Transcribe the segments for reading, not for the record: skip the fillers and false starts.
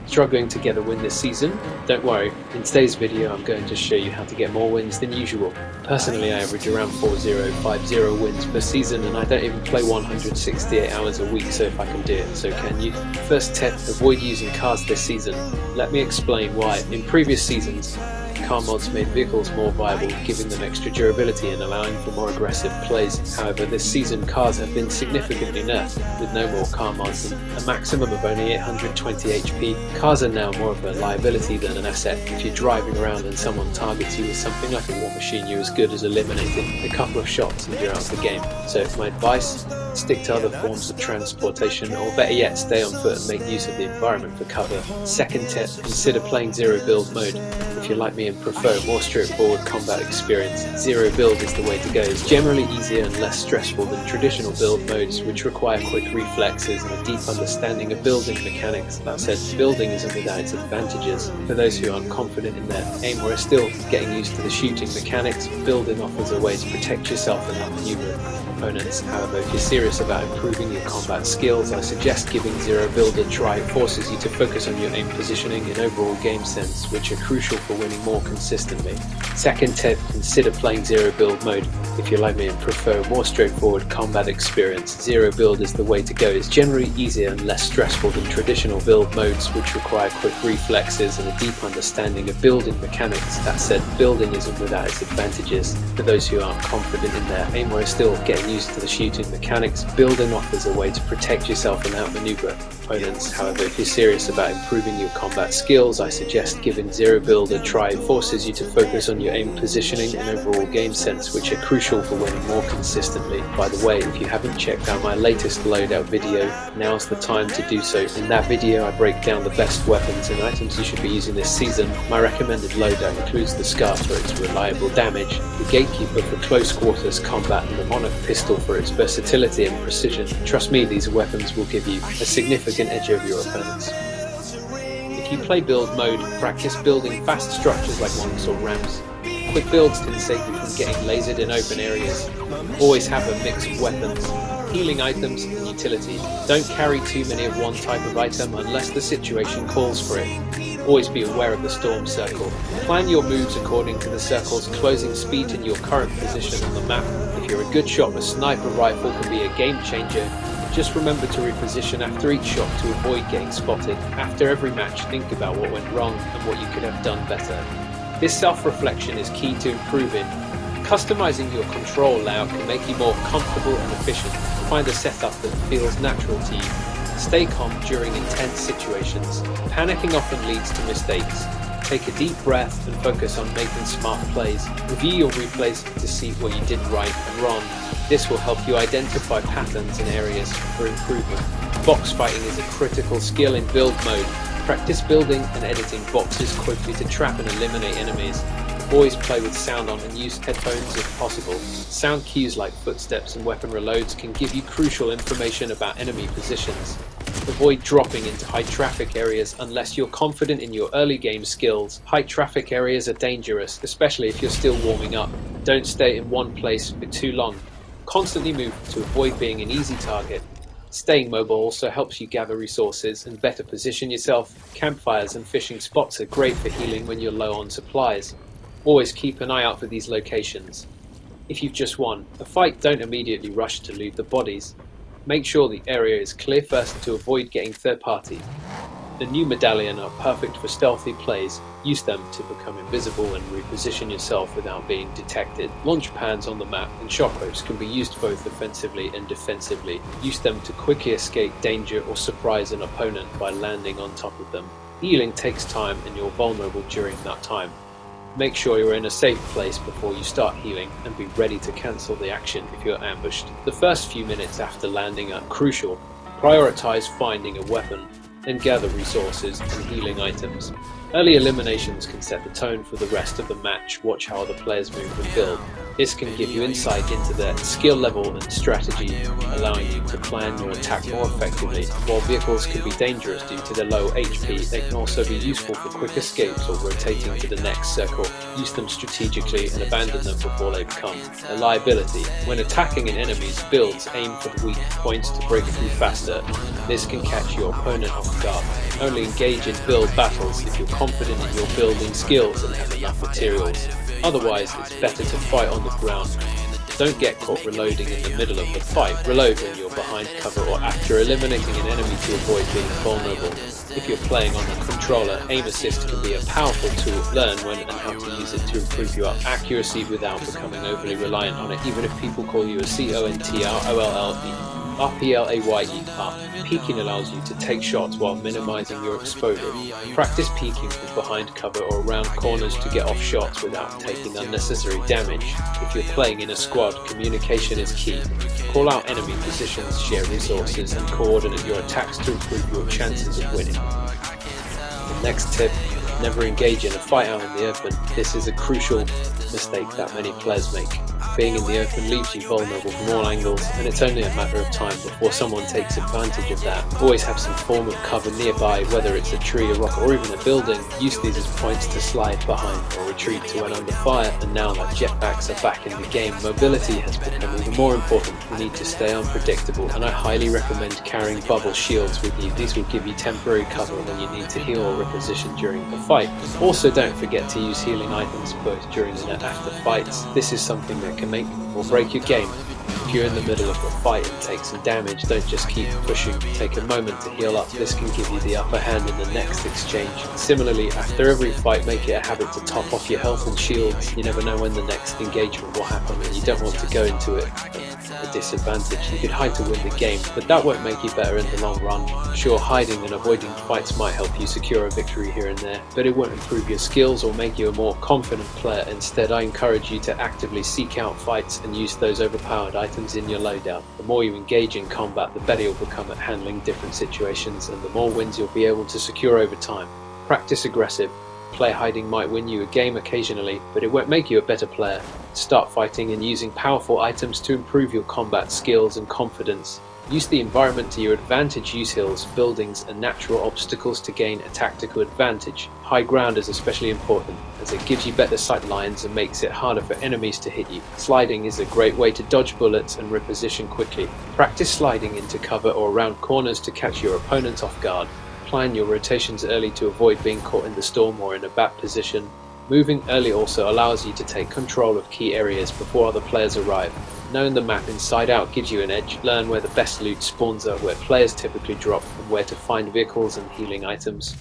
Struggling to get a win this season? Don't worry, in today's video I'm going to show you how to get more wins than usual. Personally, I average around 4050 wins per season, and I don't even play 168 hours a week, so if I can do it, so can you. First tip, avoid using cars this season. Let me explain why. In previous seasons, car mods made vehicles more viable, giving them extra durability and allowing for more aggressive plays. However, this season cars have been significantly nerfed, with no more car mods and a maximum of only 820 HP. Cars are now more of a liability than an asset. If you're driving around and someone targets you with something like a war machine, you're as good as eliminated. A couple of shots and you're out of the game. So my advice, stick to other forms of transportation, or better yet, stay on foot and make use of the environment for cover. Second tip, consider playing zero build mode. If you're like me and prefer a more straightforward combat experience, zero build is the way to go. It's generally easier and less stressful than traditional build modes, which require quick reflexes and a deep understanding of building mechanics. That said, building isn't without its advantages. For those who aren't confident in their aim or are still getting used to the shooting mechanics, building offers a way to protect yourself and outmaneuver opponents. However, if you're serious about improving your combat skills, I suggest giving zero build a try. It forces you to focus on your aim positioning and overall game sense, which are crucial for winning more consistently. Second tip, consider playing zero build mode. If you're like me and prefer a more straightforward combat experience, zero build is the way to go. It's generally easier and less stressful than traditional build modes, which require quick reflexes and a deep understanding of building mechanics. That said, building isn't without its advantages. For those who aren't confident in their aim or are still getting used to the shooting mechanics, building offers a way to protect yourself and outmaneuver opponents. However, if you're serious about improving your combat skills, I suggest giving zero build a try. It forces you to focus on your aim positioning and overall game sense, which are crucial for winning more consistently. By the way, if you haven't checked out my latest loadout video, now's the time to do so. In that video I break down the best weapons and items you should be using this season. My recommended loadout includes the Scar for its reliable damage, the Gatekeeper for close quarters combat, and the Monarch pistol for its versatility and precision. Trust me, these weapons will give you a significant edge over your opponents. If you play build mode, practice building fast structures like monks or ramps. Quick builds can save you from getting lasered in open areas. Always have a mix of weapons, healing items and utility. Don't carry too many of one type of item unless the situation calls for it. Always be aware of the storm circle. Plan your moves according to the circle's closing speed and your current position on the map. If you're a good shot, a sniper rifle can be a game changer. Just remember to reposition after each shot to avoid getting spotted. After every match, think about what went wrong and what you could have done better. This self-reflection is key to improving. Customizing your control layout can make you more comfortable and efficient. Find a setup that feels natural to you. Stay calm during intense situations. Panicking often leads to mistakes. Take a deep breath and focus on making smart plays. Review your replays to see what you did right and wrong. This will help you identify patterns and areas for improvement. Box fighting is a critical skill in build mode. Practice building and editing boxes quickly to trap and eliminate enemies. Always play with sound on and use headphones if possible. Sound cues like footsteps and weapon reloads can give you crucial information about enemy positions. Avoid dropping into high traffic areas unless you're confident in your early game skills. High traffic areas are dangerous, especially if you're still warming up. Don't stay in one place for too long. Constantly move to avoid being an easy target. Staying mobile also helps you gather resources and better position yourself. Campfires and fishing spots are great for healing when you're low on supplies. Always keep an eye out for these locations. If you've just won a fight, don't immediately rush to loot the bodies. Make sure the area is clear first to avoid getting third party. The new medallion are perfect for stealthy plays. Use them to become invisible and reposition yourself without being detected. Launch pads on the map and shockwaves can be used both offensively and defensively. Use them to quickly escape danger or surprise an opponent by landing on top of them. Healing takes time and you're vulnerable during that time. Make sure you're in a safe place before you start healing and be ready to cancel the action if you're ambushed. The first few minutes after landing are crucial. Prioritize finding a weapon, then gather resources and healing items. Early eliminations can set the tone for the rest of the match. Watch how other players move and build. This can give you insight into their skill level and strategy, allowing you to plan your attack more effectively. While vehicles can be dangerous due to their low HP, they can also be useful for quick escapes or rotating to the next circle. Use them strategically and abandon them before they become a liability. When attacking an enemy's builds, aim for the weak points to break through faster. This can catch your opponent off guard. Only engage in build battles if you're confident in your building skills and have enough materials. Otherwise, it's better to fight on the ground. Don't get caught reloading in the middle of the fight. Reload when you're behind cover or after eliminating an enemy to avoid being vulnerable. If you're playing on a controller, aim assist can be a powerful tool. Learn when and how to use it to improve your accuracy without becoming overly reliant on it, even if people call you a CONTROLLERPLAYER. Peeking allows you to take shots while minimizing your exposure. Practice peeking from behind cover or around corners to get off shots without taking unnecessary damage. If you're playing in a squad, communication is key. Call out enemy positions, share resources, and coordinate your attacks to improve your chances of winning. The next tip: never engage in a fight out in the open. This is a crucial mistake that many players make. Being in the open leaves you vulnerable from all angles, and it's only a matter of time before someone takes advantage of that. Always have some form of cover nearby, whether it's a tree, a rock, or even a building. Use these as points to slide behind or retreat to when under fire. And now that jetpacks are back in the game, mobility has become even more important. You need to stay unpredictable, and I highly recommend carrying bubble shields with you. These will give you temporary cover when you need to heal or reposition during a fight. Also, don't forget to use healing items both during and after fights. This is something that can make or break your game. If you're in the middle of a fight and take some damage, don't just keep pushing. Take a moment to heal up. This can give you the upper hand in the next exchange. Similarly, after every fight, make it a habit to top off your health and shields. You never know when the next engagement will happen, and you don't want to go into it at a disadvantage. You could hide to win the game, but that won't make you better in the long run. Sure, hiding and avoiding fights might help you secure a victory here and there, but it won't improve your skills or make you a more confident player. Instead, I encourage you to actively seek out fights and use those overpowered items in your loadout. The more you engage in combat, the better you'll become at handling different situations, and the more wins you'll be able to secure over time. Practice aggressive. Play hiding might win you a game occasionally, but it won't make you a better player. Start fighting and using powerful items to improve your combat skills and confidence. Use the environment to your advantage. Use hills, buildings, and natural obstacles to gain a tactical advantage. High ground is especially important, as it gives you better sight lines and makes it harder for enemies to hit you. Sliding is a great way to dodge bullets and reposition quickly. Practice sliding into cover or around corners to catch your opponent off guard. Plan your rotations early to avoid being caught in the storm or in a bad position. Moving early also allows you to take control of key areas before other players arrive. Knowing the map inside out gives you an edge. Learn where the best loot spawns are, where players typically drop, and where to find vehicles and healing items.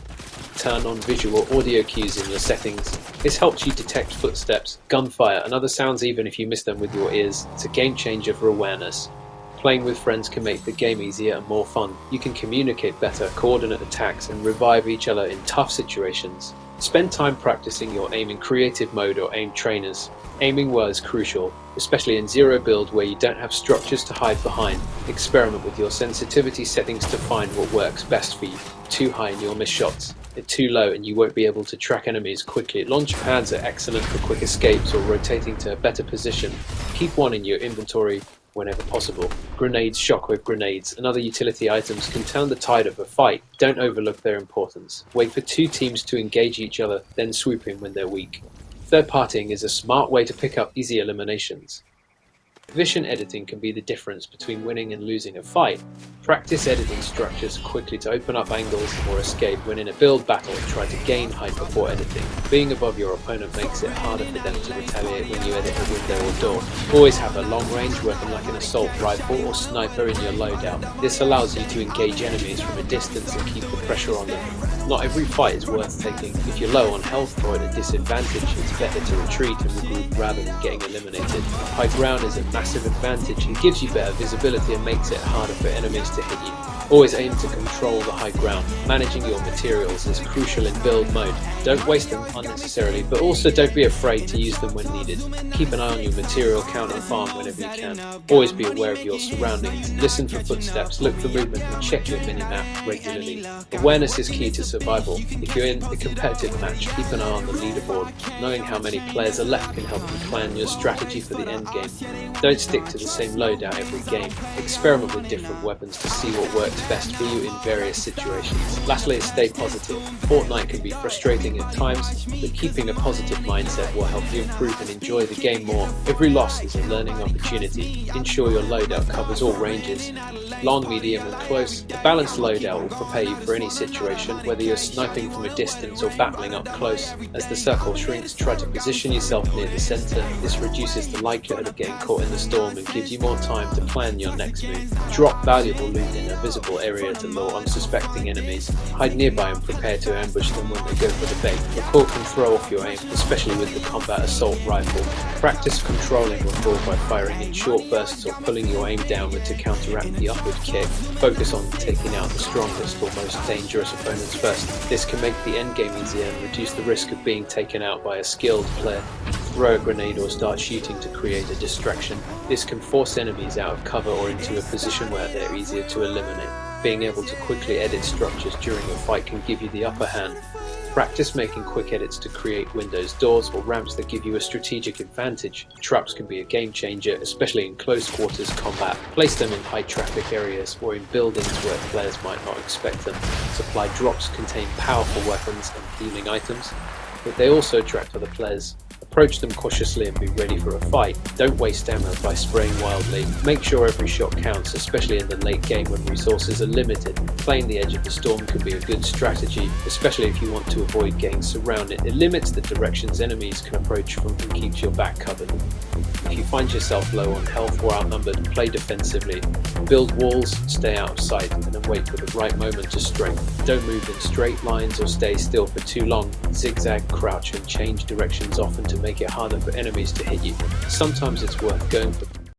Turn on visual audio cues in your settings. This helps you detect footsteps, gunfire, and other sounds even if you miss them with your ears. It's a game changer for awareness. Playing with friends can make the game easier and more fun. You can communicate better, coordinate attacks, and revive each other in tough situations. Spend time practicing your aim in creative mode or aim trainers. Aiming well is crucial, especially in zero build where you don't have structures to hide behind. Experiment with your sensitivity settings to find what works best for you. Too high and you'll miss shots. If too low and you won't be able to track enemies quickly. Launch pads are excellent for quick escapes or rotating to a better position. Keep one in your inventory whenever possible. Grenades, shockwave grenades, and other utility items can turn the tide of a fight. Don't overlook their importance. Wait for two teams to engage each other, then swoop in when they're weak. Third partying is a smart way to pick up easy eliminations. Vision editing can be the difference between winning and losing a fight. Practice editing structures quickly to open up angles or escape. When in a build battle, try to gain height before editing. Being above your opponent makes it harder for them to retaliate when you edit a window or door. Always have a long-range weapon like an assault rifle or sniper in your loadout. This allows you to engage enemies from a distance and keep the pressure on them. Not every fight is worth taking. If you're low on health or at a disadvantage, it's better to retreat and regroup rather than getting eliminated. High ground is a massive massive advantage. It gives you better visibility and makes it harder for enemies to hit you. Always aim to control the high ground. Managing your materials is crucial in build mode. Don't waste them unnecessarily, but also don't be afraid to use them when needed. Keep an eye on your material count and farm whenever you can. Always be aware of your surroundings. Listen for footsteps, look for movement, and check your minimap regularly. Awareness is key to survival. If you're in a competitive match, keep an eye on the leaderboard. Knowing how many players are left can help you plan your strategy for the end game. Don't stick to the same loadout every game. Experiment with different weapons to see what works best for you in various situations. Lastly, stay positive. Fortnite can be frustrating at times, but keeping a positive mindset will help you improve and enjoy the game more. Every loss is a learning opportunity. Ensure your loadout covers all ranges, long, medium and close. A balanced loadout will prepare you for any situation, whether you're sniping from a distance or battling up close. As the circle shrinks, try to position yourself near the center. This reduces the likelihood of getting caught in the storm and gives you more time to plan your next move. Drop valuable loot in a visible area to lure unsuspecting enemies. Hide nearby and prepare to ambush them when they go for the bait. The core can throw off your aim, especially with the combat assault rifle. Practice controlling your ball by firing in short bursts or pulling your aim downward to counteract the upward kick. Focus on taking out the strongest or most dangerous opponents first. This can make the end game easier and reduce the risk of being taken out by a skilled player. Throw a grenade or start shooting to create a distraction. This can force enemies out of cover or into a position where they're easier to eliminate. Being able to quickly edit structures during a fight can give you the upper hand. Practice making quick edits to create windows, doors or ramps that give you a strategic advantage. Traps can be a game changer, especially in close quarters combat. Place them in high traffic areas or in buildings where players might not expect them. Supply drops contain powerful weapons and healing items, but they also attract other players. Approach them cautiously and be ready for a fight. Don't waste ammo by spraying wildly. Make sure every shot counts, especially in the late game when resources are limited. Playing the edge of the storm can be a good strategy, especially if you want to avoid getting surrounded. It limits the directions enemies can approach from and keeps your back covered. If you find yourself low on health or outnumbered, play defensively. Build walls, stay out of sight, and then wait for the right moment to strike. Don't move in straight lines or stay still for too long. Zigzag, crouch, and change directions often to make it harder for enemies to hit you. Sometimes it's worth going for